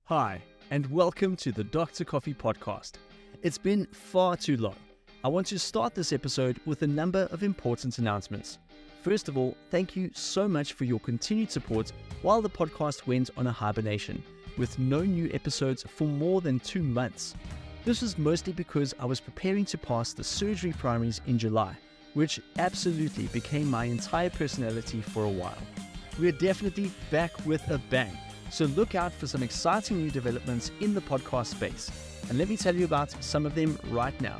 Hi, and welcome to the Dr. Coffee podcast. It's been far too long. I want to start this episode with a number of important announcements. First of all, thank you so much for your continued support while the podcast went on a hibernation, with no new episodes for more than 2 months. This was mostly because I was preparing to pass the surgery primaries in July, which absolutely became my entire personality for a while. We're definitely back with a bang, so look out for some exciting new developments in the podcast space. And let me tell you about some of them right now.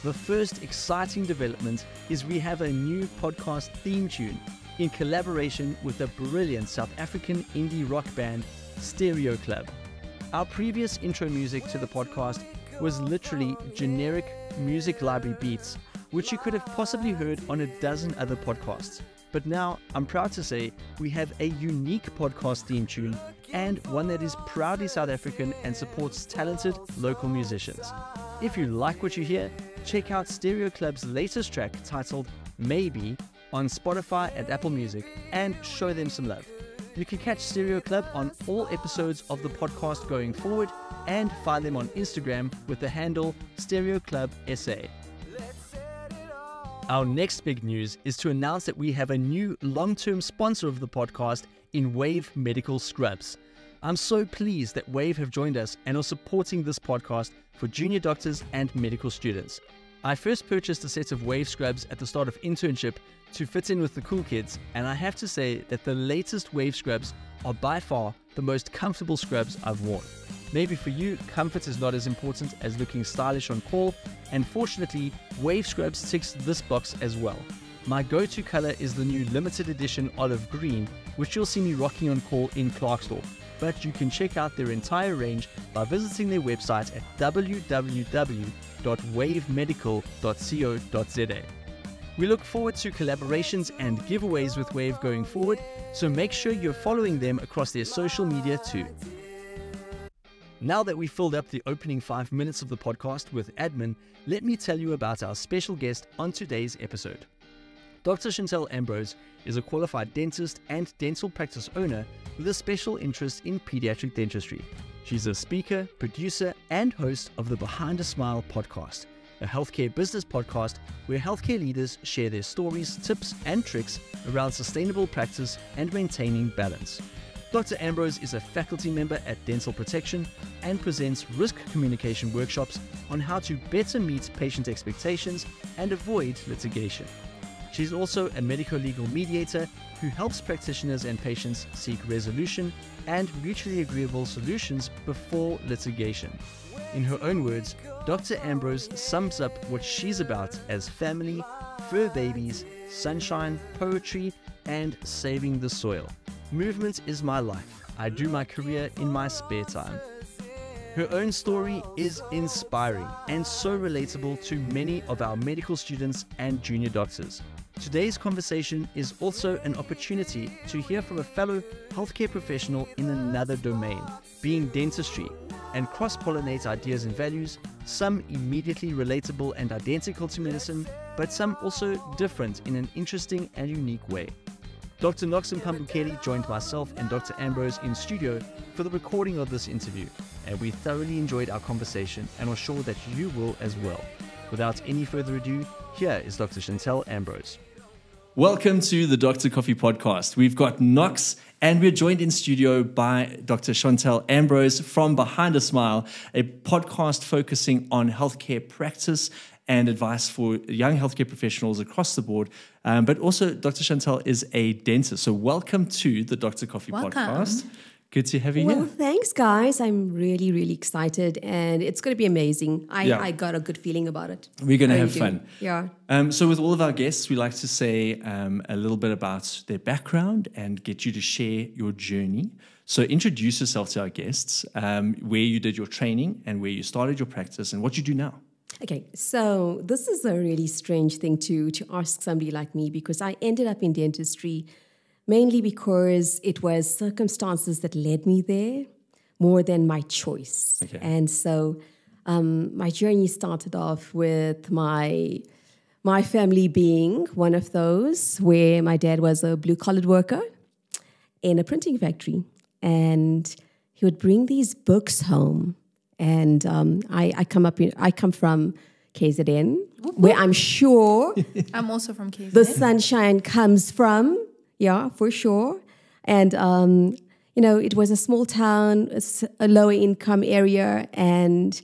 The first exciting development is we have a new podcast theme tune in collaboration with the brilliant South African indie rock band Stereo Club. Our previous intro music to the podcast was literally generic music library beats, which you could have possibly heard on a dozen other podcasts. But now I'm proud to say we have a unique podcast theme tune and one that is proudly South African and supports talented local musicians. If you like what you hear, check out Stereo Club's latest track titled Maybe on Spotify and Apple Music and show them some love. You can catch Stereo Club on all episodes of the podcast going forward and find them on Instagram with the handle Stereo Club SA. Our next big news is to announce that we have a new long-term sponsor of the podcast in Wave Medical Scrubs. I'm so pleased that Wave have joined us and are supporting this podcast for junior doctors and medical students. I first purchased a set of Wave scrubs at the start of internship to fit in with the cool kids, and I have to say that the latest Wave scrubs are by far the most comfortable scrubs I've worn. Maybe for you, comfort is not as important as looking stylish on call, and fortunately, Wave Scrubs ticks this box as well. My go-to color is the new limited edition olive green, which you'll see me rocking on call in Klerksdorp, but you can check out their entire range by visiting their website at www.wavemedical.co.za. We look forward to collaborations and giveaways with Wave going forward, so make sure you're following them across their social media too. Now that we filled up the opening 5 minutes of the podcast with admin, let me tell you about our special guest on today's episode. Dr. Shauntel Ambrose is a qualified dentist and dental practice owner with a special interest in pediatric dentistry. She's a speaker, producer, and host of the Behind a Smile podcast, a healthcare business podcast where healthcare leaders share their stories, tips, and tricks around sustainable practice and maintaining balance. Dr. Ambrose is a faculty member at Dental Protection and presents risk communication workshops on how to better meet patient expectations and avoid litigation. She's also a medico-legal mediator who helps practitioners and patients seek resolution and mutually agreeable solutions before litigation. In her own words, Dr. Ambrose sums up what she's about as family, fur babies, sunshine, poetry, and saving the soil. Movement is my life. I do my career in my spare time. Her own story is inspiring and so relatable to many of our medical students and junior doctors. Today's conversation is also an opportunity to hear from a fellow healthcare professional in another domain, being dentistry, and cross-pollinate ideas and values, some immediately relatable and identical to medicine, but some also different in an interesting and unique way. Dr. Noxon Pambukeli joined myself and Dr. Ambrose in studio for the recording of this interview, and we thoroughly enjoyed our conversation and are sure that you will as well. Without any further ado, here is Dr. Shauntel Ambrose. Welcome to the Dr. Coffee podcast. We've got Nox, and we're joined in studio by Dr. Shauntel Ambrose from Behind a Smile, a podcast focusing on healthcare practice and advice for young healthcare professionals across the board. But also, Dr. Shauntel is a dentist. So welcome to the Dr. Coffee podcast. Good to have you here. Well, thanks, guys. I'm really, really excited, and it's going to be amazing. I got a good feeling about it. We're going to have fun. Yeah. So with all of our guests, we like to say a little bit about their background and get you to share your journey. So introduce yourself to our guests, where you did your training and where you started your practice and what you do now. Okay, so this is a really strange thing to ask somebody like me, because I ended up in dentistry mainly because it was circumstances that led me there more than my choice. Okay. And so my journey started off with my family being one of those, where my dad was a blue-collar worker in a printing factory. And he would bring these books home. And I come from KZN, where I'm sure I'm also from KZN. the sunshine comes from, yeah, for sure. And, it was a small town, a lower income area. And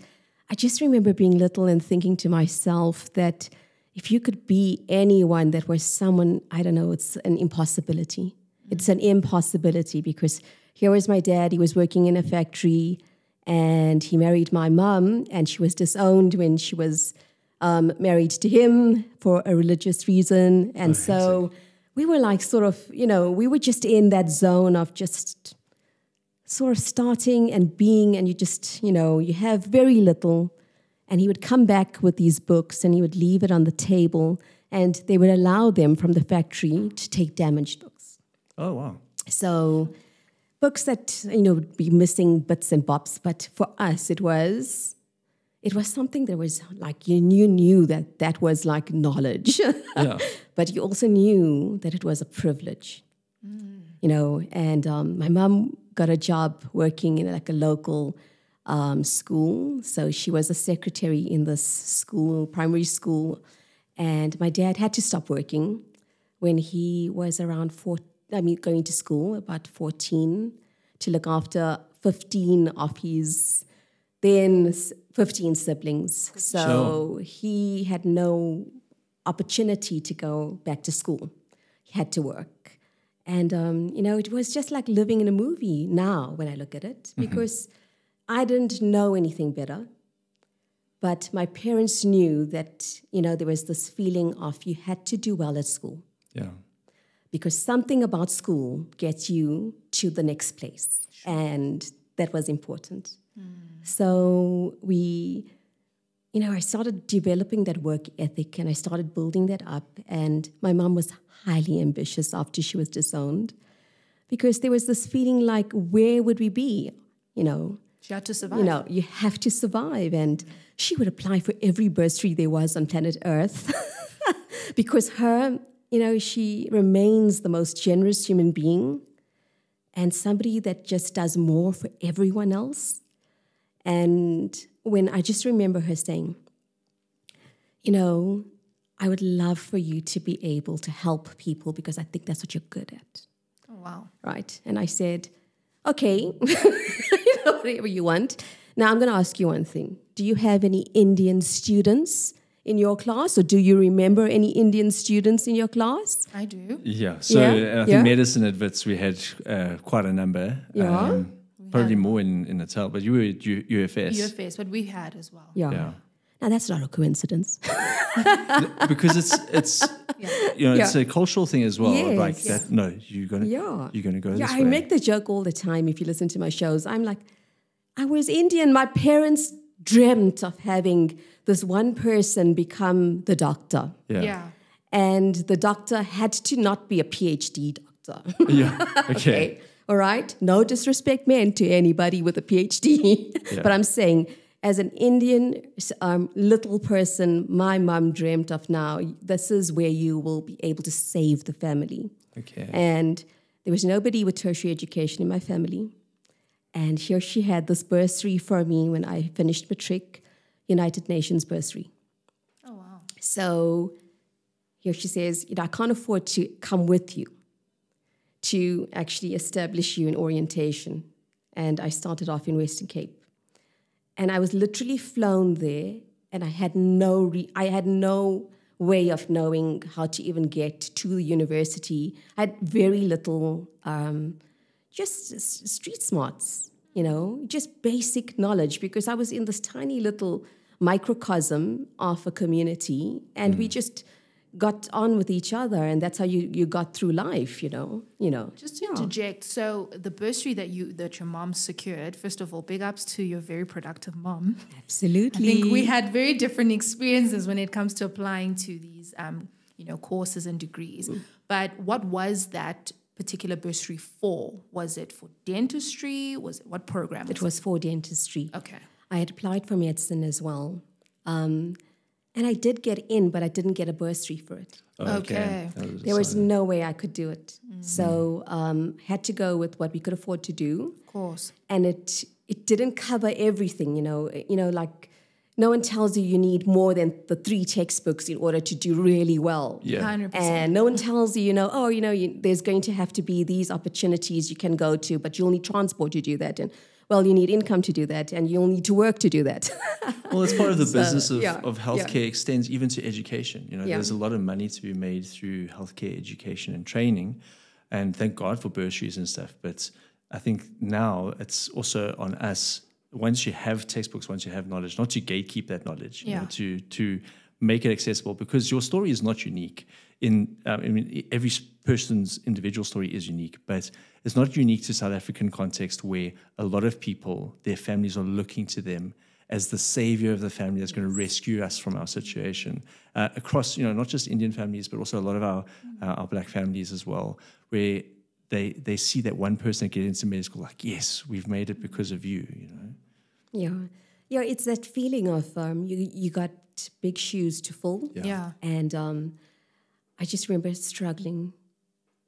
I just remember being little and thinking to myself that if you could be anyone that was someone, I don't know, it's an impossibility. It's an impossibility because here was my dad. He was working in a factory and he married my mum, and she was disowned when she was married to him for a religious reason. And so we were like sort of, we were just in that zone of just sort of starting and being, and you just, you have very little. And he would come back with these books and he would leave it on the table, and they would allow them from the factory to take damaged books. Oh, wow. So books that, would be missing bits and bobs. But for us, it was something that was like, you knew that was like knowledge. Yeah. But you also knew that it was a privilege, and my mom got a job working in like a local school. So she was a secretary in this school, primary school. And my dad had to stop working when he was around going to school, about 14, to look after 15 of his then 15 siblings. So he had no opportunity to go back to school. He had to work. And, it was just like living in a movie now when I look at it, because I didn't know anything better. But my parents knew that, there was this feeling of you had to do well at school. Yeah. Because something about school gets you to the next place. Sure. And that was important. So I started developing that work ethic, and I started building that up. And my mom was highly ambitious after she was disowned, because there was this feeling like, where would we be? She had to survive. You have to survive. And she would apply for every bursary there was on planet Earth because she remains the most generous human being and somebody that just does more for everyone else. And when I just remember her saying, I would love for you to be able to help people because I think that's what you're good at. Oh, wow. Right. And I said, okay, whatever you want. Now I'm going to ask you one thing. Do you have any Indian students in your class, or do you remember any Indian students in your class? I do. Yeah. So I think medicine at Wits, we had quite a number. Yeah. Probably more in Natal, but you were at UFS. UFS, but we had as well. Yeah. Now that's not a coincidence. Because it's it's a cultural thing as well. Yes. Like that. No, you're gonna go this way. I make the joke all the time. If you listen to my shows, I'm like, I was Indian. My parents dreamt of having this one person become the doctor. Yeah. And the doctor had to not be a PhD doctor. Yeah. Okay. All right. No disrespect meant to anybody with a PhD. But I'm saying, as an Indian little person, my mom dreamt of now, this is where you will be able to save the family. Okay. And there was nobody with tertiary education in my family. And here she had this bursary for me when I finished matric, United Nations bursary. Oh, wow. So here she says, I can't afford to come with you to actually establish you in orientation. And I started off in Western Cape. And I was literally flown there, and I had no way of knowing how to even get to the university. I had very little, just street smarts, just basic knowledge, because I was in this tiny little microcosm of a community, and we just got on with each other, and that's how you got through life, Just to interject, so the bursary that your mom secured, first of all, big ups to your very productive mom. Absolutely. I think we had very different experiences when it comes to applying to these, courses and degrees. But what was that particular bursary for? Was it for dentistry? What program? It was for dentistry. Okay. I had applied for medicine as well. And I did get in, but I didn't get a bursary for it. Okay. There was no way I could do it. So had to go with what we could afford to do. Of course. And it didn't cover everything, like no one tells you need more than the 3 textbooks in order to do really well. Yeah. 100%. And no one tells you, there's going to have to be these opportunities you can go to, but you'll need transport to do that. And, well, you need income to do that, and you'll need to work to do that. Well, it's part of the business of healthcare extends even to education. There's a lot of money to be made through healthcare education and training, and thank God for bursaries and stuff. But I think now it's also on us, once you have textbooks, once you have knowledge, not to gatekeep that knowledge, to make it accessible, because your story is not unique. Every person's individual story is unique, but it's not unique to South African context, where a lot of people, their families are looking to them as the savior of the family that's going to rescue us from our situation. Across, not just Indian families, but also a lot of our Black families as well, where they see that one person get into medical school, like, yes, we've made it because of you, Yeah, it's that feeling of you got big shoes to fill. Yeah. And I just remember struggling.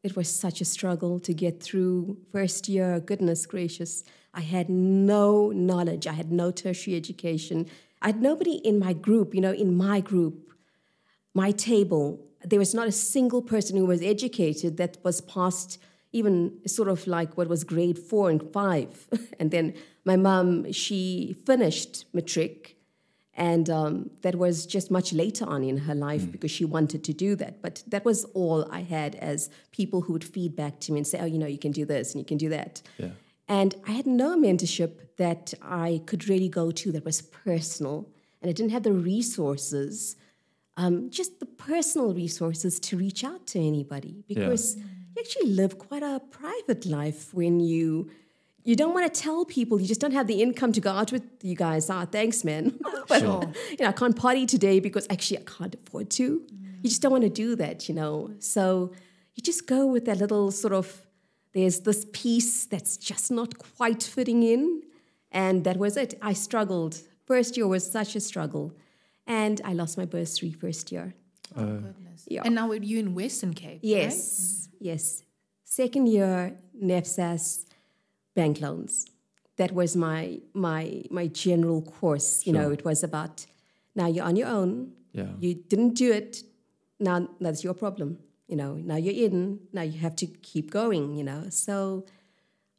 It was such a struggle to get through first year. Goodness gracious. I had no knowledge. I had no tertiary education. I had nobody in my group, in my group, my table. There was not a single person who was educated that was past even sort of like what was grade 4 and 5. And then my mum, she finished matric. And that was just much later on in her life because she wanted to do that. But that was all I had as people who would feed back to me and say, you can do this and you can do that. Yeah. And I had no mentorship that I could really go to that was personal. And I didn't have the resources, just the personal resources to reach out to anybody. Because you actually live quite a private life when you don't want to tell people, you just don't have the income to go out with you guys. Thanks, man. But, I can't party today because actually I can't afford to. You just don't want to do that, So you just go with that little sort of, there's this piece that's just not quite fitting in. And that was it. I struggled. First year was such a struggle. And I lost my bursary first year. Oh, goodness. Yeah. And now you're in Western Cape, Yes, yes. Second year, NEFSAS, bank loans. That was my general course. It was about, now you're on your own. Yeah. You didn't do it. Now that's your problem. Now you're in. Now you have to keep going, So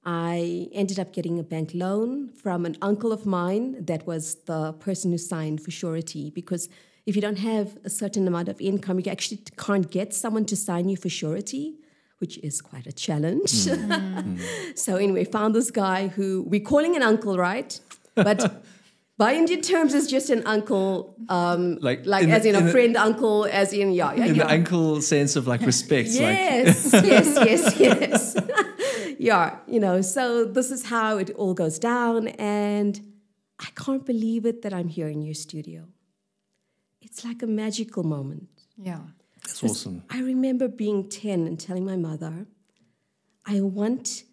I ended up getting a bank loan from an uncle of mine that was the person who signed for surety, because if you don't have a certain amount of income, you actually can't get someone to sign you for surety, which is quite a challenge. So anyway, found this guy who, we're calling an uncle, right? But by Indian terms, it's just an uncle, like as in a friend uncle, as in, in the uncle sense of like respect. Yes, yes. So this is how it all goes down. And I can't believe it that I'm here in your studio. It's like a magical moment. Yeah. That's awesome. I remember being 10 and telling my mother, I want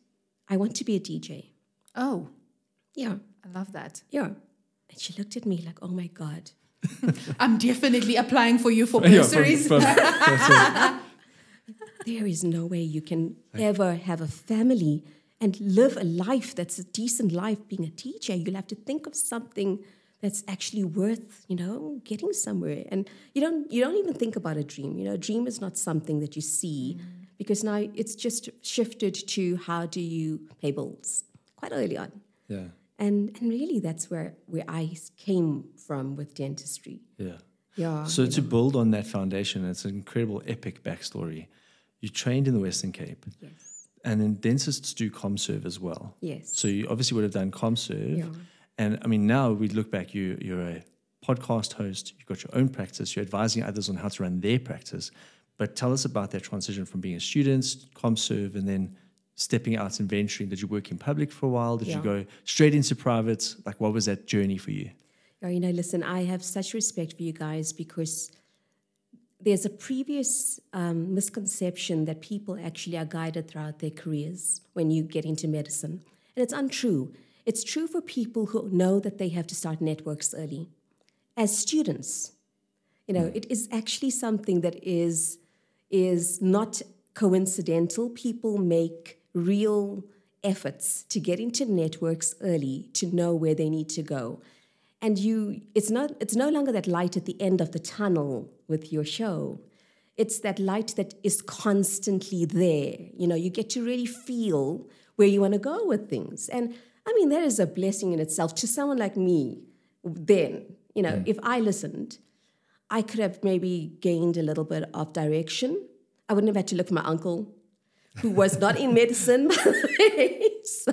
to be a DJ. Oh. Yeah. I love that. Yeah. And she looked at me like, oh my God. I'm definitely applying for you for bursaries. There is no way you can ever have a family and live a life that's a decent life being a teacher. You'll have to think of something that's actually worth, getting somewhere. And you don't even think about a dream. A dream is not something that you see because now it's just shifted to how do you pay bills quite early on. Yeah. And really that's where I came from with dentistry. Yeah. Yeah. So to build on that foundation, it's an incredible epic backstory. You trained in the Western Cape. Yes. And then dentists do ComServe as well. Yes. So you obviously would have done ComServe. Yeah. And I mean, now we look back, you're a podcast host, you've got your own practice, you're advising others on how to run their practice. But tell us about that transition from being a student, ComServe, and then stepping out and venturing. Did you work in public for a while? Did you go straight into private? Like, what was that journey for you? Yeah, listen, I have such respect for you guys because there's a previous misconception that people actually are guided throughout their careers when you get into medicine. And it's untrue. It's true for people who know that they have to start networks early. As students, it is actually something that is not coincidental. People make real efforts to get into networks early to know where they need to go. And it's no longer that light at the end of the tunnel with your show. It's that light that is constantly there. You know, you get to really feel where you want to go with things. And I mean, that is a blessing in itself to someone like me then. You know, if I listened, I could have maybe gained a little bit of direction. I wouldn't have had to look for my uncle, who was not in medicine, by the way. So,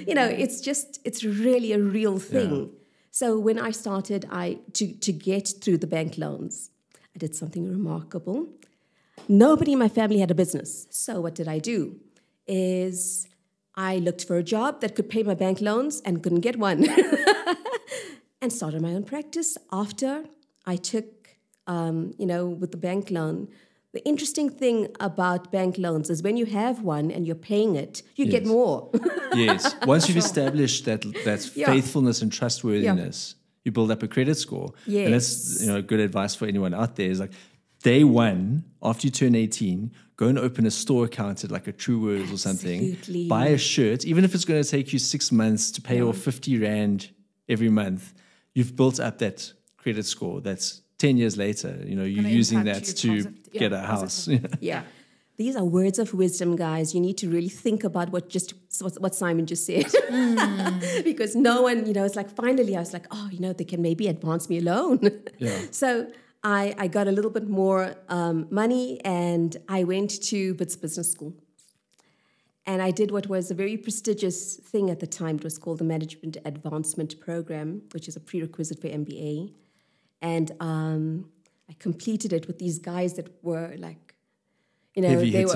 you know, it's really a real thing. Yeah. So when I started to get through the bank loans, I did something remarkable. Nobody in my family had a business. So what did I do? I looked for a job that could pay my bank loans and couldn't get one. And started my own practice after I took, with the bank loan. The interesting thing about bank loans is when you have one and you're paying it, you get more. Yes. Once you've established that faithfulness and trustworthiness, you build up a credit score. Yes. And that's good advice for anyone out there is like day one, after you turn 18, go and open a store account at like a True Words or something. Buy a shirt, even if it's going to take you 6 months to pay off 50 Rand every month, you've built up that credit score that's 10 years later, you're using that to get a house. Yeah. These are words of wisdom, guys. You need to really think about what Simon just said. Because no one, it's like finally I was like, they can maybe advance me a loan. Yeah. So I got a little bit more money and I went to Wits Business School. And I did what was a very prestigious thing at the time. It was called the Management Advancement Program, which is a prerequisite for MBA. And I completed it with these guys that were like, they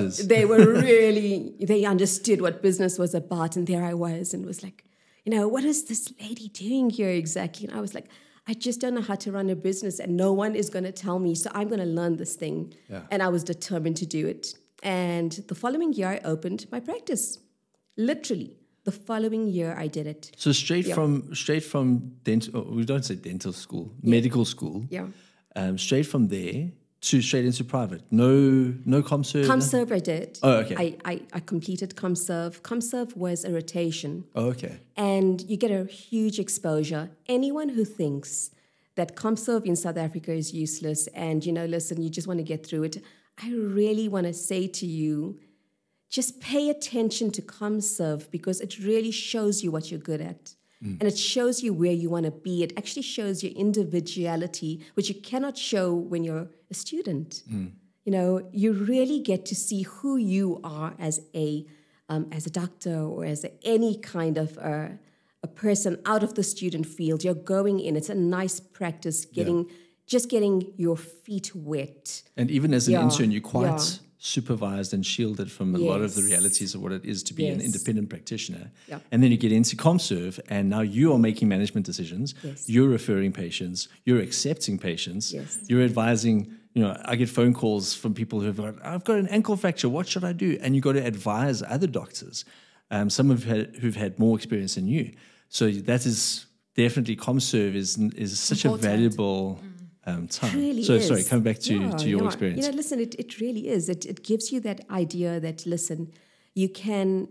understood what business was about. And there I was and was like, what is this lady doing here exactly? And I was like, I just don't know how to run a business and no one is going to tell me. So I'm going to learn this thing. Yeah. And I was determined to do it. And the following year, I opened my practice. Literally, the following year, I did it. So straight from dental, we don't say dental school, medical school. Yeah. Straight from there straight into private. No ComServe. ComServe I did. Oh, okay. I completed ComServe. ComServe was a rotation. Oh, okay. And you get a huge exposure. Anyone who thinks that ComServe in South Africa is useless and listen, you just want to get through it. I really want to say to you, just pay attention to ComServe because it really shows you what you're good at. And it shows you where you want to be. It actually shows your individuality, which you cannot show when you're a student. You really get to see who you are as a doctor or as any kind of a person out of the student field. You're going in. It's a nice practice just getting your feet wet. And even as an intern, you're quite supervised and shielded from a lot of the realities of what it is to be an independent practitioner. Yeah. And then you get into ComServe, and now you are making management decisions. Yes. You're referring patients. You're accepting patients. Yes. You're advising. I get phone calls from people I've got an ankle fracture. What should I do? And you got to advise other doctors, some who've had more experience than you. So that is definitely ComServe is such important. A valuable. Time. Really so is. Sorry, coming back to your experience. Listen, it really is. It gives you that idea that, listen, you can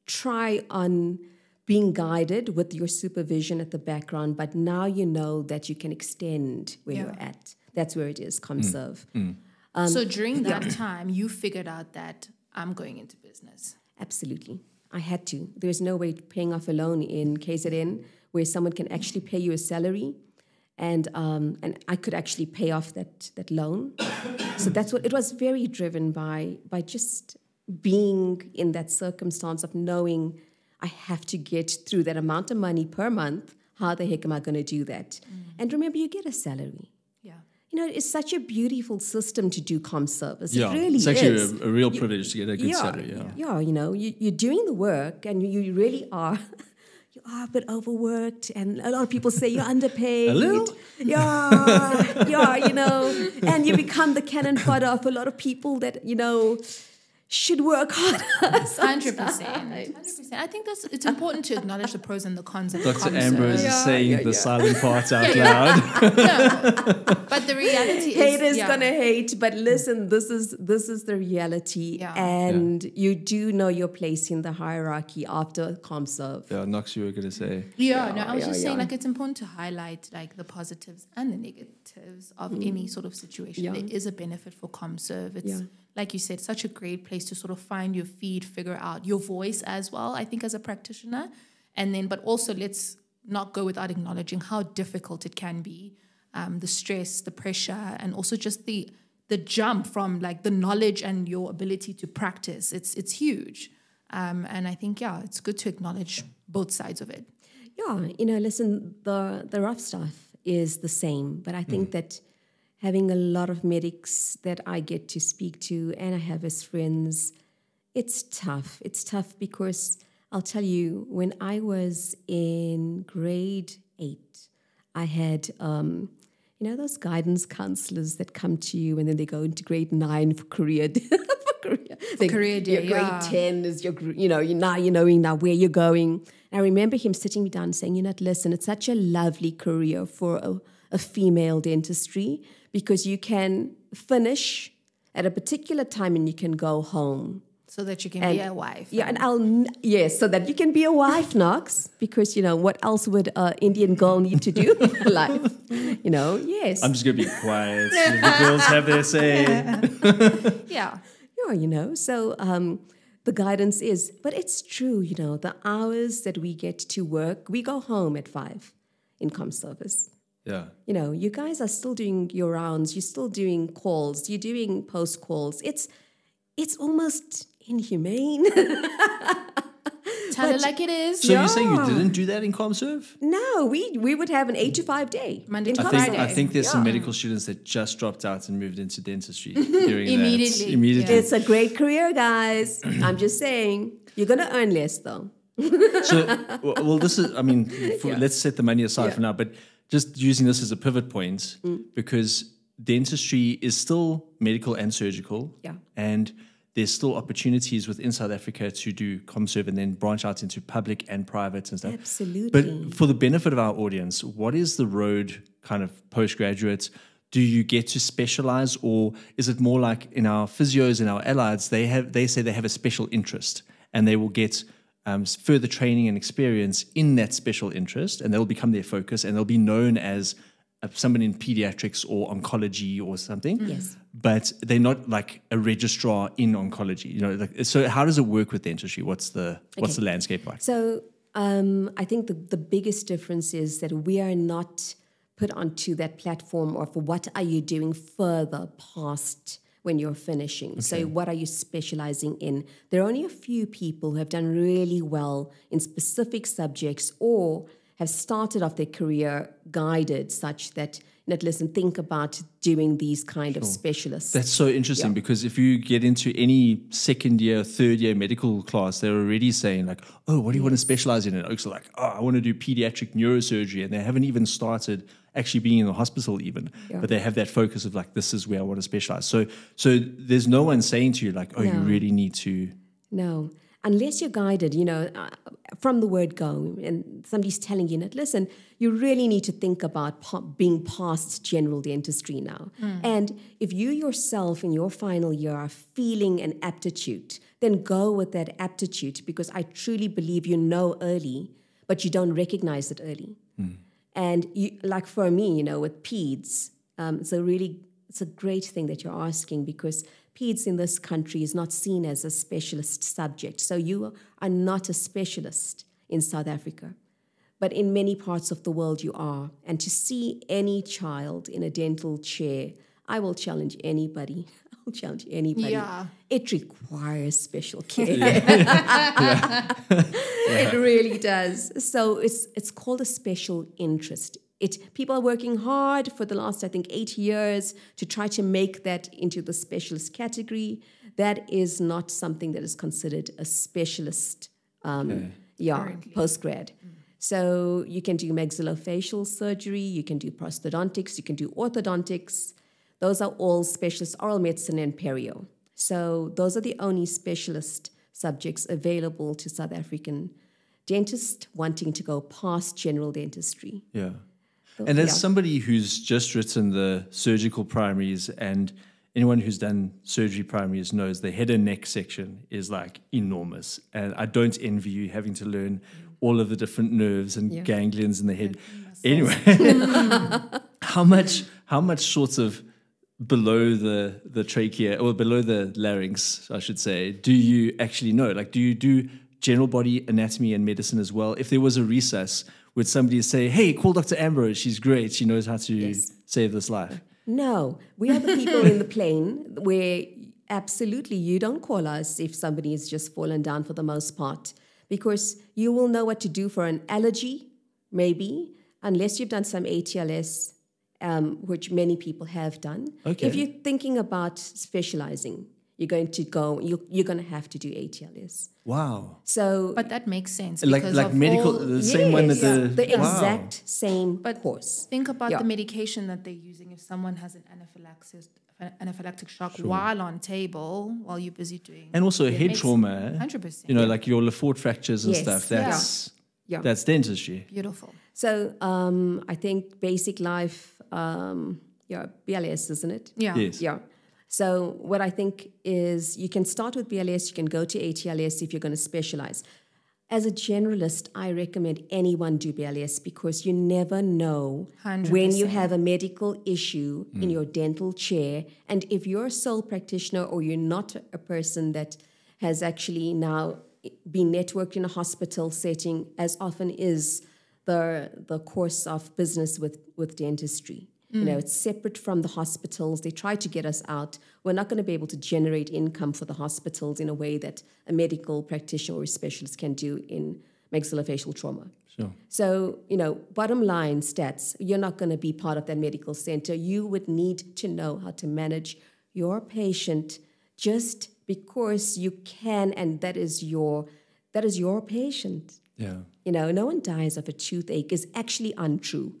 try on being guided with your supervision at the background, but now you know that you can extend where you're at. That's where it is, ComServe. So during that time, you figured out that I'm going into business. Absolutely. I had to. There's no way paying off a loan in KZN where someone can actually pay you a salary. And I could actually pay off that loan. So that's what it was very driven by just being in that circumstance of knowing I have to get through that amount of money per month. How the heck am I going to do that? And remember, you get a salary. Yeah. It's such a beautiful system to do ComServe. Yeah, it really it's actually a real privilege to get a good salary. Yeah, you're doing the work and you really are. You are a bit overworked, and a lot of people say you're underpaid. A little? Yeah, and you become the cannon fodder of a lot of people that, should work harder. 100%. I think it's important to acknowledge the pros and the cons of Dr. Ambrose is saying the silent parts out loud. But the reality is, haters gonna hate. But listen, this is the reality, and you do know your place in the hierarchy after ComServe. Yeah, Knox, you were gonna say. I was just saying, like, it's important to highlight like the positives and the negatives of any sort of situation. There is a benefit for ComServe. It's like you said, such a great place to sort of find your feed, figure out your voice as well, I think, as a practitioner. And then, but also let's not go without acknowledging how difficult it can be, the stress, the pressure, and also just the jump from like the knowledge and your ability to practice. It's huge. And I think, it's good to acknowledge both sides of it. Yeah, listen, the rough stuff is the same, but I think that having a lot of medics that I get to speak to and I have as friends, it's tough. It's tough because I'll tell you, when I was in grade 8, I had, those guidance counselors that come to you and then they go into grade 9 for career. Career day, grade 10 is your, you're knowing now where you're going. And I remember him sitting me down and saying, listen, it's such a lovely career for a female dentistry, because you can finish at a particular time and you can go home. So that you can be a wife. Yeah, so that you can be a wife, Knox, because, what else would an Indian girl need to do in life? Yes. I'm just going to be quiet. The girls have their say. Yeah. So the guidance is, but it's true, the hours that we get to work, we go home at 5 in ComService. Yeah. You guys are still doing your rounds. You're still doing calls. You're doing post calls. It's almost inhumane. Tell it like it is. So you're saying you didn't do that in ComServe? No, we would have an 8 to 5 day. Monday to Friday. I think there's some medical students that just dropped out and moved into dentistry during Immediately. Immediately. It's a great career, guys. I'm just saying. You're going to earn less, though. So, this is, let's set the money aside for now, but just using this as a pivot point, because dentistry is still medical and surgical, and there's still opportunities within South Africa to do ComServe and then branch out into public and private and stuff. Absolutely. But for the benefit of our audience, what is the road kind of postgraduate? Do you get to specialize, or is it more like in our physios and our allieds, they say they have a special interest and they will get further training and experience in that special interest, and they'll become their focus, and they'll be known as someone in pediatrics or oncology or something. Yes. But they're not like a registrar in oncology. So how does it work with dentistry? What's the landscape like? So I think the biggest difference is that we are not put onto that platform of what are you doing further past when you're finishing. Okay. So what are you specializing in? There are only a few people who have done really well in specific subjects or have started off their career guided such that, think about doing these kind of specialists. That's so interesting because if you get into any second year, third year medical class, they're already saying like, oh, what do you want to specialize in? And oaks are like, oh, I want to do pediatric neurosurgery. And they haven't even started actually being in the hospital even, but they have that focus of like, this is where I want to specialize. So there's no one saying to you like, oh, you really need to. No. Unless you're guided, from the word go, and somebody's telling you, listen, you really need to think about being past general dentistry now. And if you yourself in your final year are feeling an aptitude, then go with that aptitude, because I truly believe you know early, but you don't recognize it early. And like for me, with peds, it's a great thing that you're asking, because peds in this country is not seen as a specialist subject. So you are not a specialist in South Africa. But in many parts of the world you are. And to see any child in a dental chair, I will challenge anybody. Yeah. It requires special care. It really does. So it's called a special interest. People are working hard for the last, 8 years to try to make that into the specialist category. That is not something that is considered a specialist postgrad. So you can do maxillofacial surgery, you can do prosthodontics, you can do orthodontics. Those are all specialists, oral medicine and perio. So those are the only specialist subjects available to South African dentists wanting to go past general dentistry. Yeah. And as somebody who's just written the surgical primaries, and anyone who's done surgery primaries knows the head and neck section is like enormous. And I don't envy you having to learn all of the different nerves and ganglions in the head. Anyway, how much sort of below the trachea, or below the larynx, I should say, do you actually know? Like, do you do general body anatomy and medicine as well? If there was a recess, would somebody say, hey, call Dr. Ambrose, she's great, she knows how to save this life? No, we are the people in the plane where absolutely you don't call us if somebody has just fallen down for the most part, because you will know what to do for an allergy, maybe, unless you've done some ATLS, which many people have done. Okay. If you're thinking about specializing, you're going to have to do ATLS. Wow. So, but that makes sense. Like medical, the same one that the exact same course. Think about the medication that they're using. If someone has an anaphylactic shock while on table, while you're busy doing, and also head trauma, 100%. You know, like your Lefort fractures and stuff. That's dentistry. Beautiful. So I think basic life, BLS, isn't it? Yeah. Yes. Yeah. So what I think is you can start with BLS, you can go to ATLS if you're going to specialize. As a generalist, I recommend anyone do BLS because you never know 100%. When you have a medical issue in your dental chair. And if you're a sole practitioner or you're not a person that has actually now been networked in a hospital setting, as often is the course of business with dentistry. You know, it's separate from the hospitals. They try to get us out. We're not going to be able to generate income for the hospitals in a way that a medical practitioner or a specialist can do in maxillofacial trauma. Sure. So, you know, bottom line stats, you're not going to be part of that medical center. You would need to know how to manage your patient just because you can, and that is your patient. Yeah. You know, no one dies of a toothache is actually untrue.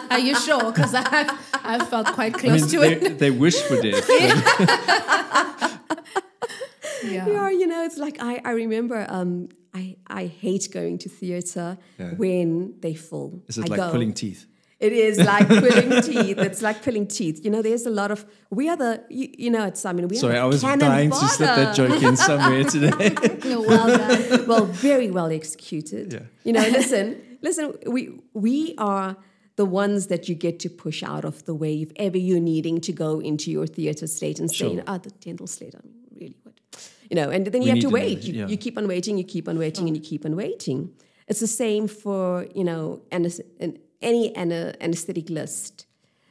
Are you sure? Because I've felt quite close to it. They wish for death. Yeah, you know, it's like I remember I hate going to theater when they fall. Is it pulling teeth? It is like pulling teeth. It's like pulling teeth. You know, there's a lot of, we are the, you know, it's, I mean, we Sorry, are I was dying to slip that joke in somewhere today. Well done. Well, very well executed. Yeah. You know, listen, we are the ones that you get to push out of the way if ever you're needing to go into your theater slate and say, the dental slate, I mean, really what? You know, and then you have to wait. You keep on waiting, and you keep on waiting. It's the same for, you know, any anesthetic list.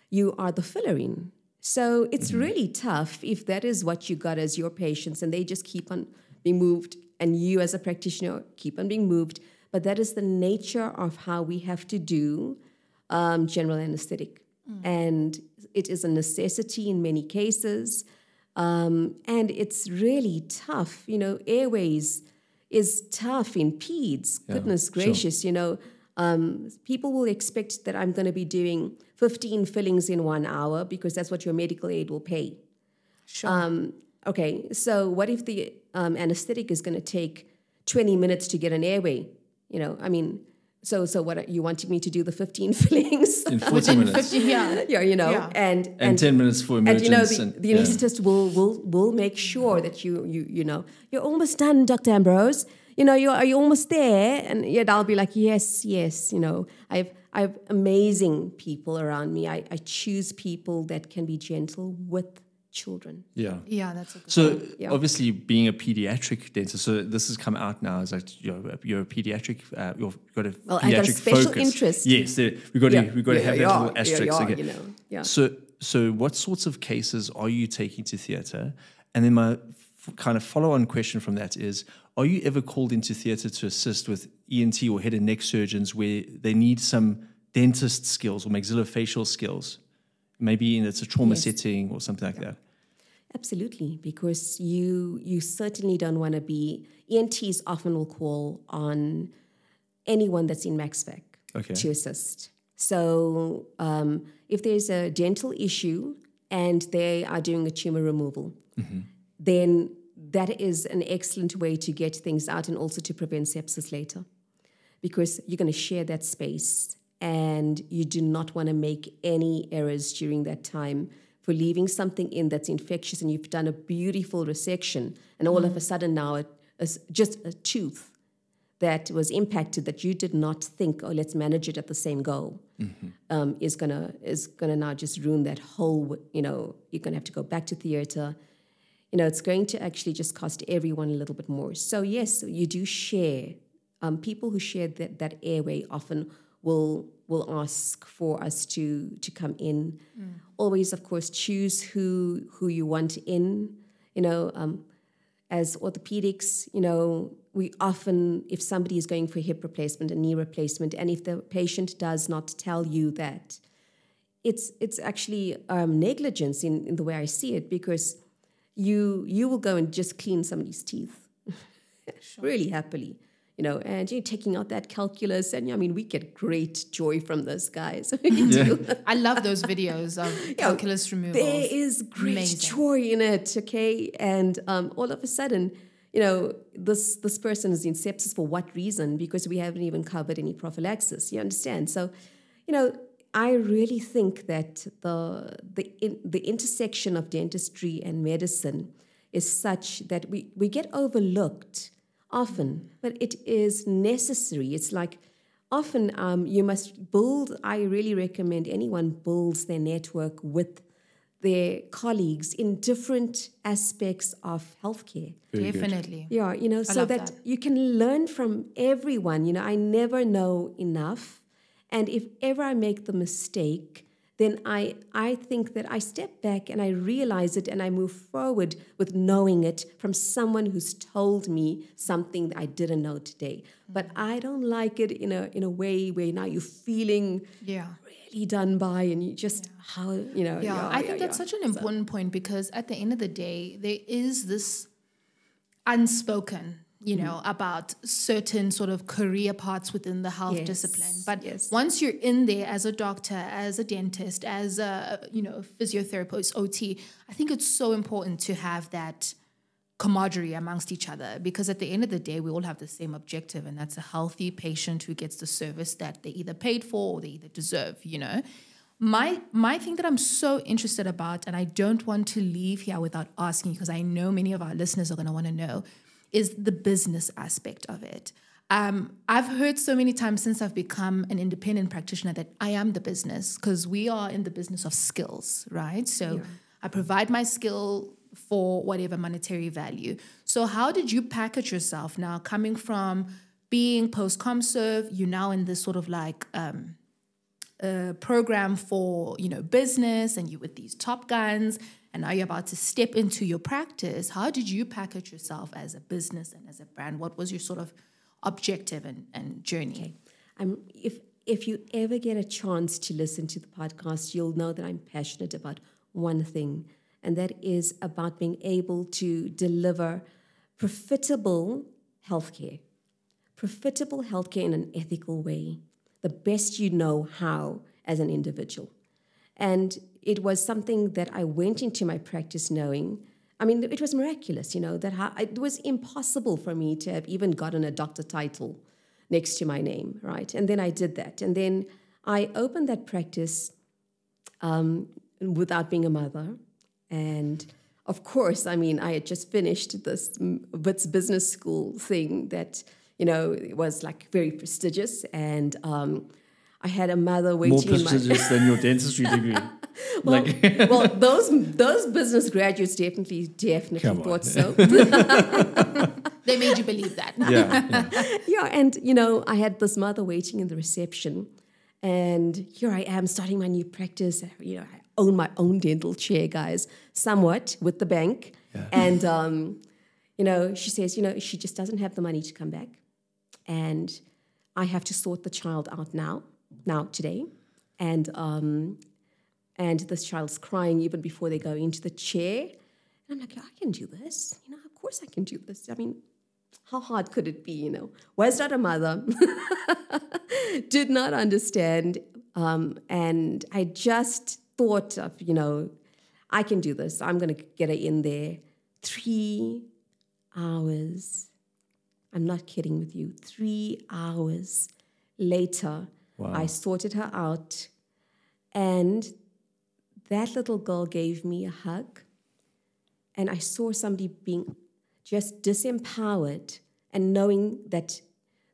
You are the filler in. So it's really tough if that is what you got as your patients and they just keep on being moved and you as a practitioner keep on being moved. But that is the nature of how we have to do general anesthetic. And it is a necessity in many cases. And it's really tough. You know, airways is tough in peds. Goodness gracious, you know. People will expect that I'm going to be doing 15 fillings in 1 hour because that's what your medical aid will pay. Sure. Okay, so what if the anesthetic is going to take 20 minutes to get an airway? You know, I mean, so what are you wanting me to do the 15 fillings? In 40 minutes. 50, yeah, you know, yeah. And 10 minutes for emergency. And, you know, the anesthetist will make sure that you know, you're almost done, Dr. Ambrose. You know, are you almost there? And yet I'll be like, yes. You know, I have amazing people around me. I choose people that can be gentle with children. Yeah, that's a good so obviously being a pediatric dentist, so this has come out now as like you're a pediatric. You've got a pediatric I got a special focus. interest. Yes, we've got to have that little asterisk. Okay. You know, yeah. So what sorts of cases are you taking to theatre? And then my kind of follow-on question from that is, are you ever called into theatre to assist with ENT or head and neck surgeons where they need some dentist skills or maxillofacial skills? Maybe it's a trauma setting or something like that. Absolutely, because you certainly don't want to be... ENTs often will call on anyone that's in MaxVac to assist. So if there's a dental issue and they are doing a tumor removal, then that is an excellent way to get things out and also to prevent sepsis later, because you're going to share that space and you do not want to make any errors during that time for leaving something in that's infectious, and you've done a beautiful resection and all of a sudden now it's just a tooth that was impacted that you did not think, oh, let's manage it at the same go, is gonna now just ruin that whole, you're gonna have to go back to theater. It's going to actually just cost everyone a little bit more. So yes, you do share. People who share that airway often will ask for us to come in. Always, of course, choose who you want in. As orthopedics, we often, if somebody is going for hip replacement, a knee replacement, and if the patient does not tell you that, it's actually negligence in the way I see it, because you will go and just clean somebody's teeth really happily, and you're taking out that calculus, and we get great joy from those guys. I love those videos of calculus removals. There is great joy in it, okay? And all of a sudden, this person is in sepsis for what reason? Because we haven't even covered any prophylaxis, you understand? So, I really think that the intersection of dentistry and medicine is such that we get overlooked often, but it is necessary. It's like often you must build, I really recommend anyone builds their network with their colleagues in different aspects of healthcare. Very Definitely. Good. Yeah, so that you can learn from everyone. I never know enough. And if ever I make the mistake, then I think that I step back and I realize it and I move forward with knowing it from someone who's told me something that I didn't know today. But I don't like it in a way where now you're feeling really done by, and you just I think that's such an important point, because at the end of the day, there is this unspoken about certain sort of career paths within the health discipline. But once you're in there as a doctor, as a dentist, as a physiotherapist, OT, I think it's so important to have that camaraderie amongst each other, because at the end of the day, we all have the same objective, and that's a healthy patient who gets the service that they either paid for or they either deserve, My thing that I'm so interested about, and I don't want to leave here without asking, because I know many of our listeners are going to want to know, is the business aspect of it. I've heard so many times since I've become an independent practitioner that I am the business, because we are in the business of skills, right? So I provide my skill for whatever monetary value. So how did you package yourself now, coming from being post-ComServe, you're now in this sort of like program for, business, and you're with these top guns, and now you're about to step into your practice. How did you package yourself as a business and as a brand? What was your sort of objective and journey? Okay. If you ever get a chance to listen to the podcast, you'll know that I'm passionate about one thing, and that is about being able to deliver profitable healthcare in an ethical way, the best you know how as an individual. And it was something that I went into my practice knowing. It was miraculous, that it was impossible for me to have even gotten a doctor title next to my name, right? And then I did that. And then I opened that practice without being a mother. And of course, I had just finished this Wits business school thing that, it was like very prestigious. And I had a mother waiting. More prestigious than your dentistry degree. well, those business graduates definitely thought so. They made you believe that. Yeah, and I had this mother waiting in the reception, and here I am starting my new practice. I own my own dental chair, guys, somewhat with the bank, and she says, she just doesn't have the money to come back, and I have to sort the child out now today, and this child's crying even before they go into the chair. And I'm like, I can do this. Of course I can do this. How hard could it be, Was not a mother. Did not understand. And I just thought of, I can do this. I'm going to get her in there. 3 hours, I'm not kidding with you, 3 hours later, wow. I sorted her out, and that little girl gave me a hug, and I saw somebody being just disempowered and knowing that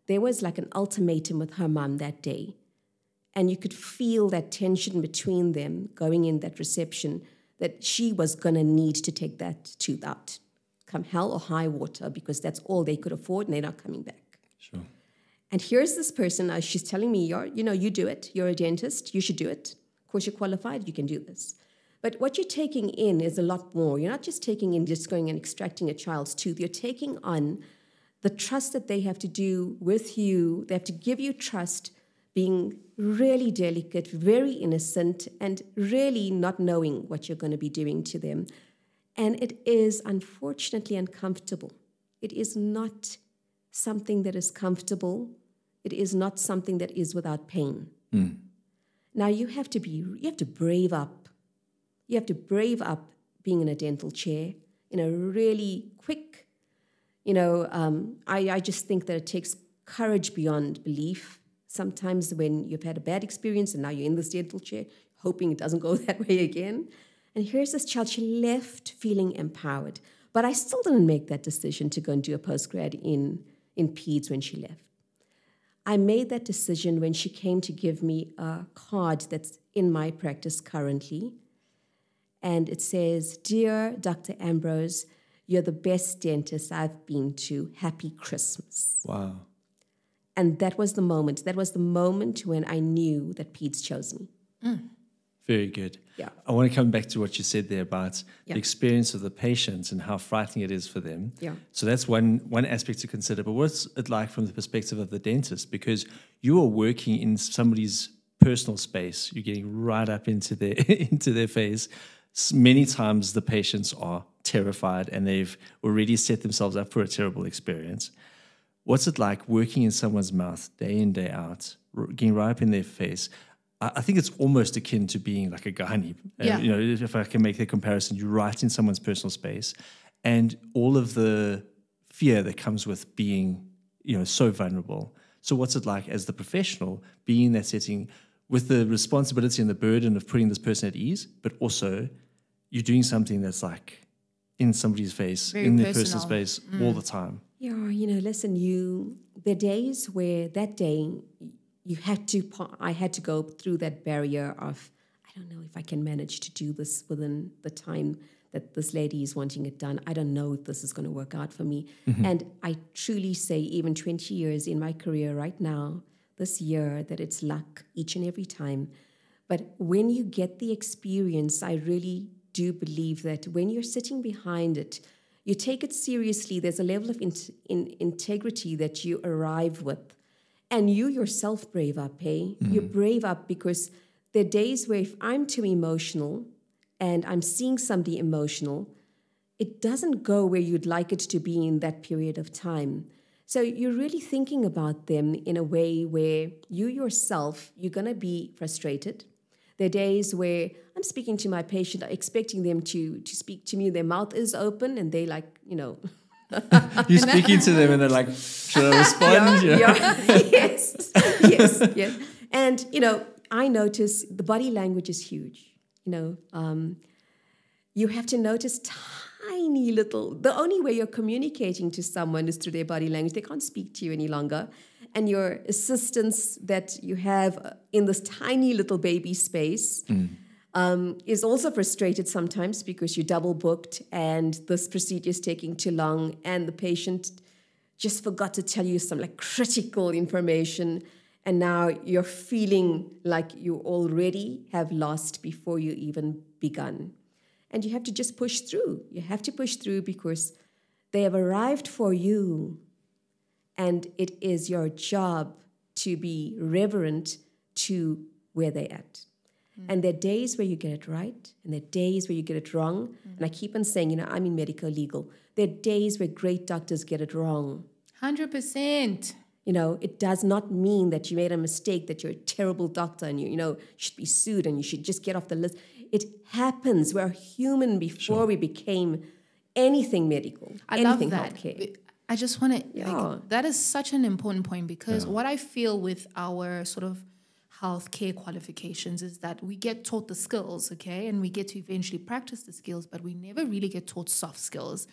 there was like an ultimatum with her mom that day. And you could feel that tension between them going in that reception, that she was going to need to take that tooth out, come hell or high water, because that's all they could afford and they're not coming back. Sure. And here's this person, she's telling me, you do it. You're a dentist. You should do it. Of course, you're qualified. You can do this. But what you're taking in is a lot more. You're not just taking in, just going and extracting a child's tooth. You're taking on the trust that they have to do with you. They have to give you trust, being really delicate, very innocent, and really not knowing what you're going to be doing to them. And it is unfortunately uncomfortable. It is not something that is comfortable. It is not something that is without pain. Mm. Now you have to brave up. You have to brave up being in a dental chair in a really quick, I just think that it takes courage beyond belief. Sometimes when you've had a bad experience and now you're in this dental chair, hoping it doesn't go that way again. And here's this child, she left feeling empowered. But I still didn't make that decision to go and do a postgrad in PEDS when she left. I made that decision when she came to give me a card that's in my practice currently. And it says, "Dear Dr. Ambrose, you're the best dentist I've been to. Happy Christmas." Wow. And that was the moment. That was the moment when I knew that PEDS chose me. Mm. Very good. Yeah. I want to come back to what you said there about the experience of the patient and how frightening it is for them. Yeah. So that's one aspect to consider. But what's it like from the perspective of the dentist? Because you are working in somebody's personal space. You're getting right up into their face. Many times the patients are terrified and they've already set themselves up for a terrible experience. What's it like working in someone's mouth day in, day out, getting right up in their face? I think it's almost akin to being like a gynae. Yeah. If I can make the comparison, you're right in someone's personal space, and all of the fear that comes with being, so vulnerable. So what's it like as the professional being in that setting with the responsibility and the burden of putting this person at ease, but also you're doing something that's like in somebody's face, very in their personal space all the time? Yeah, listen, there are days where that day I had to go through that barrier of, I don't know if I can manage to do this within the time that this lady is wanting it done. I don't know if this is going to work out for me. Mm-hmm. And I truly say, even 20 years in my career right now, this year, that it's luck each and every time. But when you get the experience, I really do believe that when you're sitting behind it, you take it seriously. There's a level of integrity that you arrive with. And you yourself brave up, hey? Mm-hmm. You brave up because there are days where if I'm too emotional and I'm seeing somebody emotional, it doesn't go where you'd like it to be in that period of time. So you're really thinking about them in a way where you yourself, you're going to be frustrated. There are days where I'm speaking to my patient, expecting them to speak to me. Their mouth is open and they You're speaking to them and they're like, should I respond? Yes. And, I notice the body language is huge. You have to notice tiny little, the only way you're communicating to someone is through their body language. They can't speak to you any longer. And your assistance that you have in this tiny little baby space is also frustrated sometimes because you're double booked and this procedure is taking too long and the patient just forgot to tell you some critical information, and now you're feeling like you already have lost before you even begun. And you have to just push through. You have to push through because they have arrived for you. And it is your job to be reverent to where they're at. And there are days where you get it right, and there are days where you get it wrong. And I keep on saying, I'm in medico-legal. There are days where great doctors get it wrong. 100%. It does not mean that you made a mistake, that you're a terrible doctor and you should be sued and you should just get off the list. It happens. We're human before we became anything medical. I anything love that. Healthcare. I just want to, that is such an important point, because what I feel with our sort of healthcare qualifications is that we get taught the skills, okay, and we get to eventually practice the skills, but we never really get taught soft skills.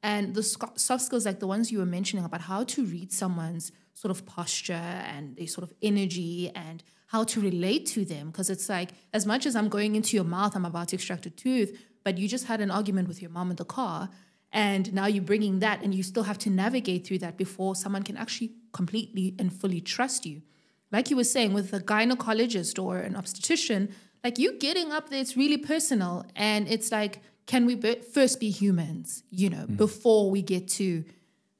And the soft skills, like the ones you were mentioning about how to read someone's sort of posture and their sort of energy and how to relate to them. Because it's like, as much as I'm going into your mouth, I'm about to extract a tooth, but you just had an argument with your mom in the car, and now you're bringing that, and you still have to navigate through that before someone can actually completely and fully trust you. Like you were saying, with a gynecologist or an obstetrician, like you getting up there, it's really personal. And it's like, can we first be humans, before we get to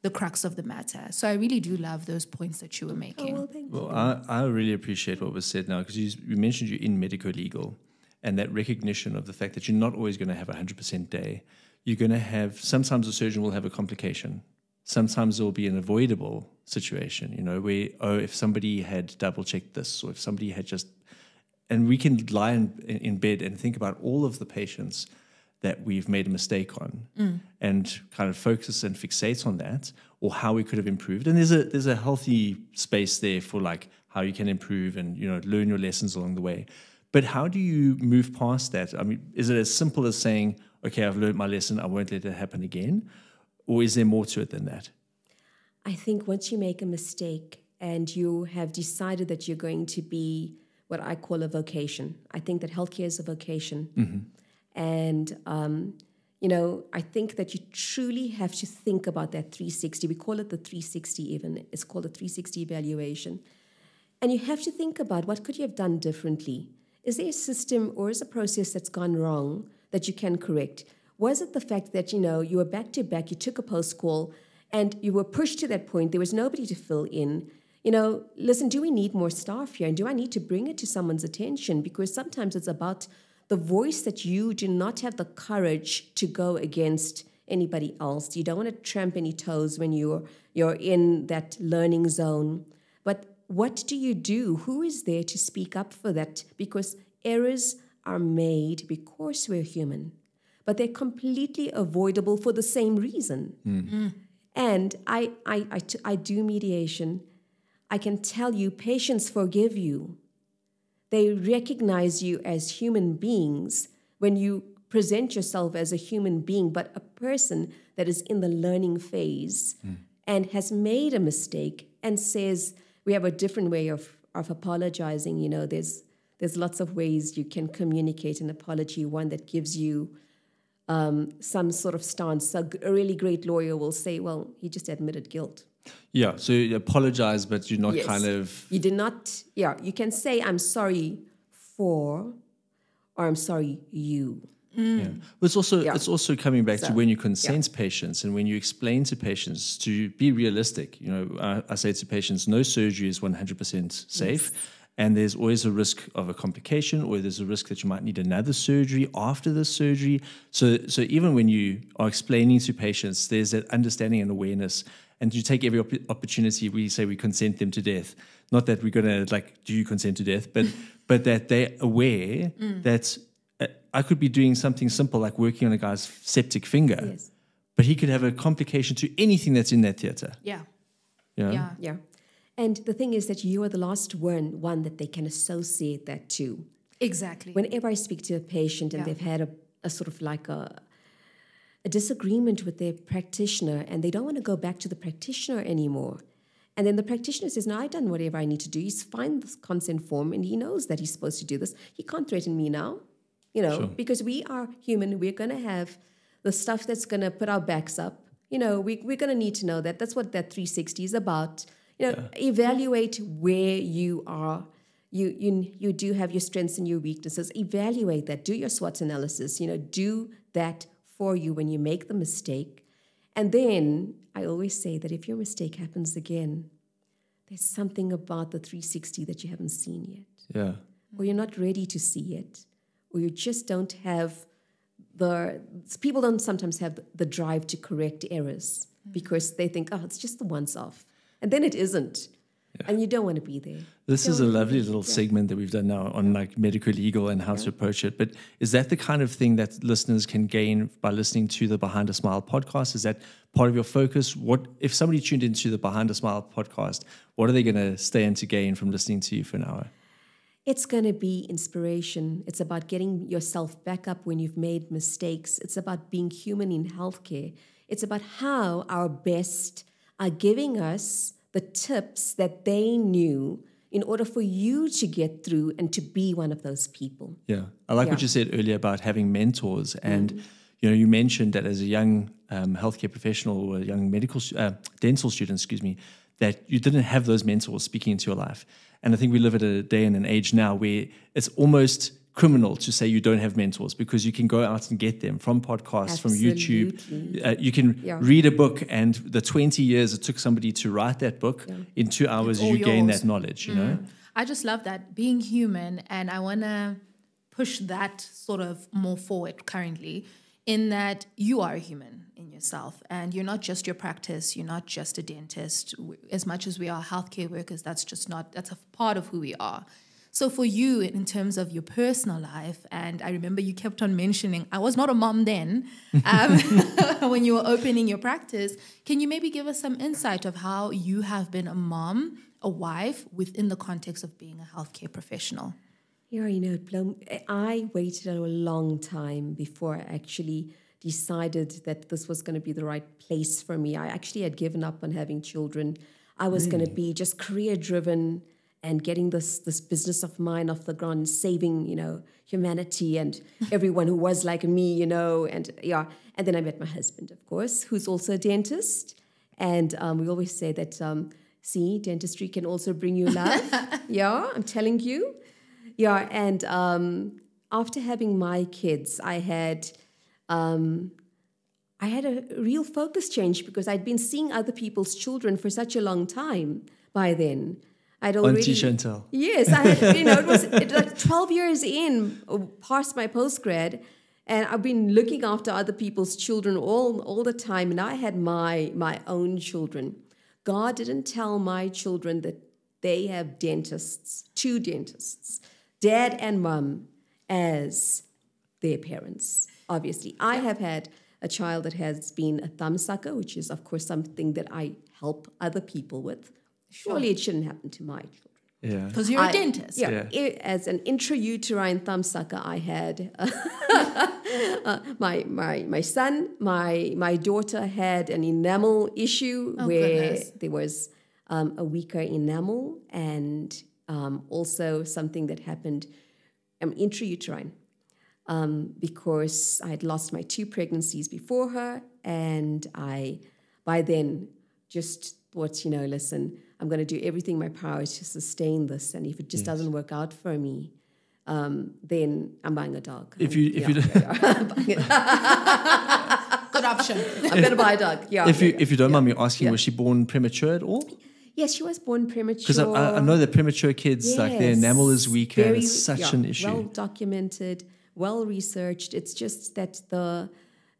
the crux of the matter? So I really do love those points that you were making. Oh, well, thank you. Well, I really appreciate what was said now, because you mentioned you're in medico-legal, and that recognition of the fact that you're not always going to have a 100% day. You're going to have, sometimes a surgeon will have a complication. Sometimes there will be an avoidable situation, where, if somebody had double-checked this, or if somebody had just... And we can lie in bed and think about all of the patients that we've made a mistake on and kind of focus and fixate on that, or how we could have improved. And there's a healthy space there for like how you can improve and, learn your lessons along the way. But how do you move past that? I mean, is it as simple as saying, okay, I've learned my lesson, I won't let it happen again? Or is there more to it than that? I think once you make a mistake and you have decided that you're going to be what I call a vocation, I think that healthcare is a vocation. Mm-hmm. And, I think that you truly have to think about that 360. We call it the 360 even. It's called a 360 evaluation. And you have to think about, what could you have done differently? Is there a system or is a process that's gone wrong that you can correct? Was it the fact that, you were back to back, you took a post call, and you were pushed to that point, there was nobody to fill in? Listen, do we need more staff here? And do I need to bring it to someone's attention? Because sometimes it's about the voice that you do not have the courage to go against anybody else. You don't want to tramp any toes when you're in that learning zone. But what do you do? Who is there to speak up for that? Because errors are made because we're human, but they're completely avoidable for the same reason. Mm-hmm. And I do mediation. I can tell you, patients forgive you. They recognize you as human beings when you present yourself as a human being, but a person that is in the learning phase and has made a mistake and says, we have a different way of apologizing. There's lots of ways you can communicate an apology, one that gives you some sort of stance. A really great lawyer will say, well, he just admitted guilt. Yeah, so you apologize, but you're not You did not, you can say, I'm sorry for, or I'm sorry you. Yeah. But it's also coming back to when you consent patients and when you explain to patients to be realistic. I say to patients, no surgery is 100% safe. Yes. And there's always a risk of a complication, or there's a risk that you might need another surgery after the surgery. So even when you are explaining to patients, there's that understanding and awareness. And you take every opportunity. We say we consent them to death. Not that we're going to do you consent to death, but that they're aware that I could be doing something simple like working on a guy's septic finger, but he could have a complication to anything that's in that theater. Yeah. Yeah. And the thing is that you are the last one that they can associate that to. Exactly. Whenever I speak to a patient and they've had a sort of like a disagreement with their practitioner and they don't want to go back to the practitioner anymore. And then the practitioner says, no, I've done whatever I need to do. He's signed this consent form and he knows that he's supposed to do this. He can't threaten me now, because we are human. We're going to have the stuff that's going to put our backs up. We're going to need to know that. That's what that 360 is about. Evaluate where you are. You do have your strengths and your weaknesses. Evaluate that. Do your SWOT analysis. Do that for you when you make the mistake. And then I always say that if your mistake happens again, there's something about the 360 that you haven't seen yet. Yeah. Or you're not ready to see it. Or you just don't have people don't sometimes have the drive to correct errors because they think, oh, it's just the once off. And then it isn't. And you don't want to be there. This is a lovely little segment that we've done now on like medico-legal and how to approach it. But is that the kind of thing that listeners can gain by listening to the Behind a Smile podcast? Is that part of your focus? What if somebody tuned into the Behind a Smile podcast, what are they going to stand to gain from listening to you for an hour? It's going to be inspiration. It's about getting yourself back up when you've made mistakes. It's about being human in healthcare. It's about how our best are giving us the tips that they knew in order for you to get through and to be one of those people. Yeah. I like what you said earlier about having mentors. And, you mentioned that as a young healthcare professional or a young dental student, that you didn't have those mentors speaking into your life. And I think we live at a day and an age now where it's almost criminal to say you don't have mentors, because you can go out and get them from podcasts, from YouTube. You can read a book, and the 20 years it took somebody to write that book, in 2 hours you gain that knowledge, you know? I just love that, being human, and I want to push that sort of more forward currently, in that you are a human in yourself, and you're not just your practice, you're not just a dentist. As much as we are healthcare workers, that's a part of who we are. So for you, in terms of your personal life, and I remember you kept on mentioning, I was not a mom then, when you were opening your practice, can you maybe give us some insight of how you have been a mom, a wife, within the context of being a healthcare professional? Yeah, I waited a long time before I actually decided that this was going to be the right place for me. I actually had given up on having children. I was going to be just career-driven and getting this business of mine off the ground, saving, humanity and everyone who was like me, and then I met my husband, of course, who's also a dentist. And we always say that, dentistry can also bring you love. I'm telling you. Yeah, and after having my kids, I had a real focus change, because I'd been seeing other people's children for such a long time by then. I'd already, Auntie Shauntel. Yes, it was like 12 years in, past my postgrad, and I've been looking after other people's children all the time, and I had my own children. God didn't tell my children that they have two dentists, dad and mom, as their parents. Obviously, I have had a child that has been a thumb sucker, which is, of course, something that I help other people with. Surely it shouldn't happen to my children. Yeah. Because you're a dentist. Yeah. As an intrauterine thumb sucker, I had my son, my daughter had an enamel issue there was a weaker enamel, and also something that happened intrauterine, because I had lost my 2 pregnancies before her, and I, by then, just thought, listen, I'm going to do everything in my power to sustain this, and if it just doesn't work out for me, then I'm buying a dog. If you Good option. I'm going to buy a dog. Yeah. If you don't mind me asking, was she born premature at all? Yes, she was born premature. Because I know that premature kids, like their enamel is weaker, and it's such an issue. Well documented, well researched. It's just that the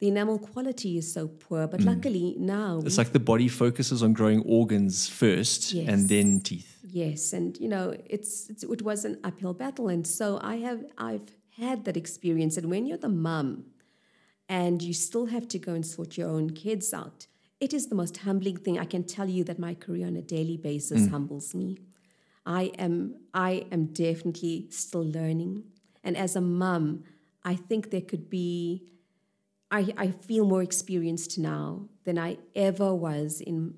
enamel quality is so poor. But luckily now, it's like the body focuses on growing organs first, and then teeth. Yes, and it was an uphill battle, and so I've had that experience. And when you're the mum, and you still have to go and sort your own kids out, it is the most humbling thing. I can tell you that my career on a daily basis humbles me. I am definitely still learning. And as a mum, I think there could be, I feel more experienced now than I ever was in,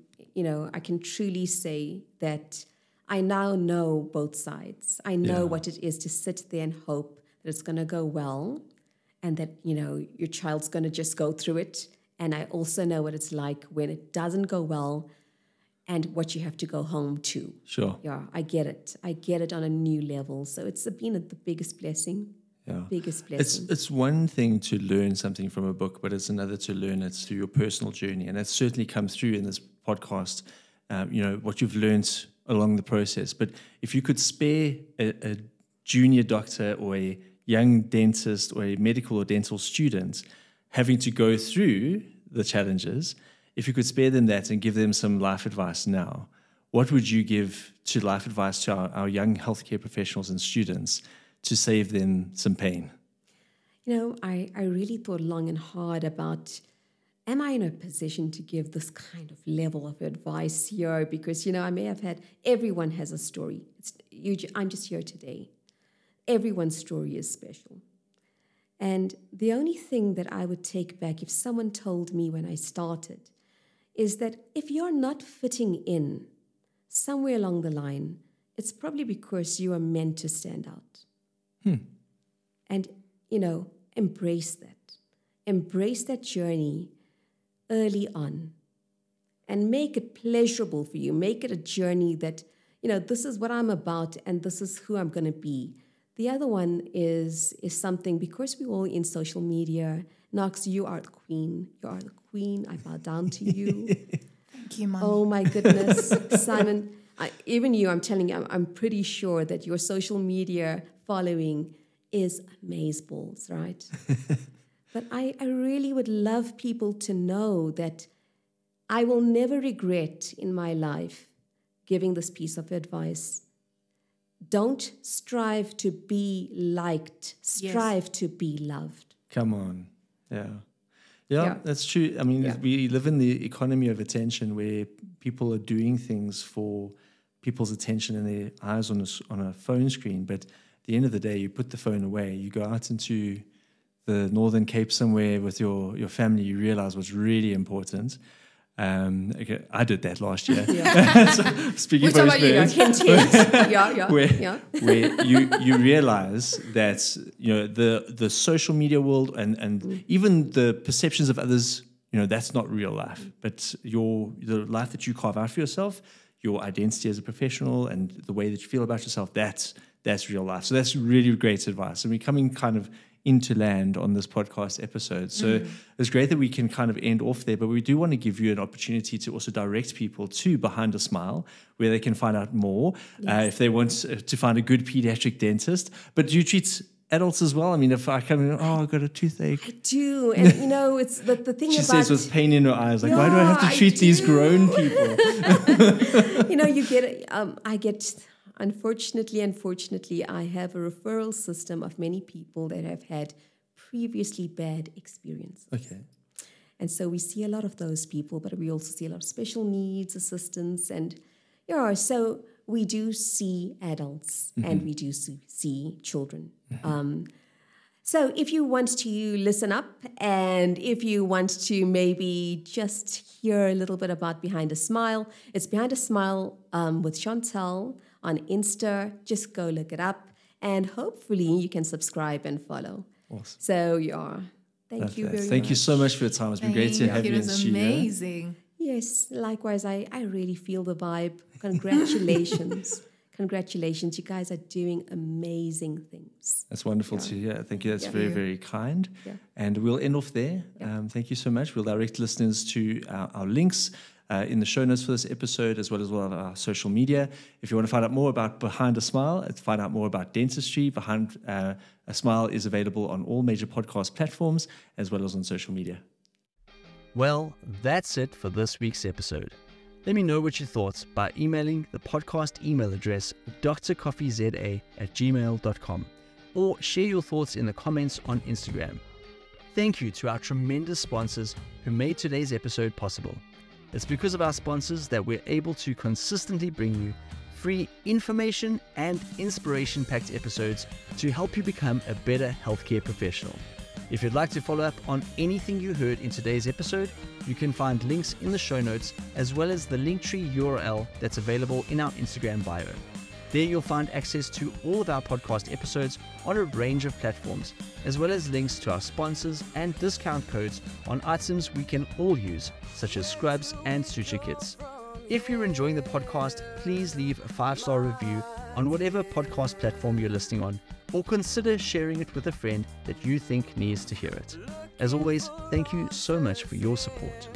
I can truly say that I now know both sides. I know what it is to sit there and hope that it's going to go well, and that, your child's going to just go through it. And I also know what it's like when it doesn't go well, and what you have to go home to. Sure. Yeah, I get it. I get it on a new level. So it's been the biggest blessing. Yeah. Biggest blessing. It's one thing to learn something from a book, but it's another to learn it through your personal journey. And that certainly comes through in this podcast, what you've learned along the process. But if you could spare a junior doctor or a young dentist or a medical or dental student having to go through the challenges, if you could spare them that and give them some life advice now, what would you give to life advice to our young healthcare professionals and students to save them some pain? I really thought long and hard about, am I in a position to give this kind of level of advice here? Because, I may have had, everyone has a story. I'm just here today. Everyone's story is special. And the only thing that I would take back if someone told me when I started is that if you're not fitting in somewhere along the line, it's probably because you are meant to stand out. And, embrace that. Embrace that journey early on and make it pleasurable for you. Make it a journey that, this is what I'm about and this is who I'm going to be. The other one is something, because we're all in social media, Knox, you are the queen. You are the queen. I bow down to you. Thank you, Mom. Oh, my goodness. Simon, even you, I'm telling you, I'm pretty sure that your social media following is amazeballs, right? But I really would love people to know that I will never regret in my life giving this piece of advice. Don't strive to be liked. Strive to be loved. Come on. Yeah, that's true. I mean, we live in the economy of attention where people are doing things for people's attention and their eyes on a phone screen. But at the end of the day, you put the phone away. You go out into the Northern Cape somewhere with your family. You realize what's really important. Okay, I did that last year. So, speaking from experience, where you realize that the social media world and even the perceptions of others, that's not real life. But the life that you carve out for yourself, your identity as a professional, and the way that you feel about yourself, that's real life. So that's really great advice. And we're coming kind of into land on this podcast episode. So it's great that we can kind of end off there, but we do want to give you an opportunity to also direct people to Behind a Smile, where they can find out more if they want to find a good pediatric dentist. But do you treat adults as well? I mean, if I come in, I've got a toothache. I do. And, it's the thing she about... says with pain in her eyes, like, why do I have to treat these grown people? I get... Unfortunately, I have a referral system of many people that have had previously bad experiences. Okay. And so we see a lot of those people, but we also see a lot of special needs assistants. And so we do see adults and we do see children. So if you want to listen up and if you want to maybe just hear a little bit about Behind a Smile, it's Behind a Smile with Shauntel on Insta. Just go look it up and hopefully you can subscribe and follow. Awesome. So thank you very much. Thank you so much for your time. It's been great to have you in the studio. It was amazing. Yes, likewise. I really feel the vibe. Congratulations. Congratulations. You guys are doing amazing things. That's wonderful to hear. Thank you. That's very, very kind. Yeah. And we'll end off there. Thank you so much. We'll direct listeners to our links in the show notes for this episode, as well as our social media. If you want to find out more about Behind a Smile, find out more about dentistry, Behind a Smile is available on all major podcast platforms, as well as on social media. Well, that's it for this week's episode. Let me know what you thought by emailing the podcast email address drcoffeeza@gmail.com or share your thoughts in the comments on Instagram. Thank you to our tremendous sponsors who made today's episode possible. It's because of our sponsors that we're able to consistently bring you free information and inspiration-packed episodes to help you become a better healthcare professional. If you'd like to follow up on anything you heard in today's episode, you can find links in the show notes as well as the Linktree URL that's available in our Instagram bio. There you'll find access to all of our podcast episodes on a range of platforms, as well as links to our sponsors and discount codes on items we can all use, such as scrubs and suture kits. If you're enjoying the podcast, please leave a 5-star review on whatever podcast platform you're listening on, or consider sharing it with a friend that you think needs to hear it. As always, thank you so much for your support.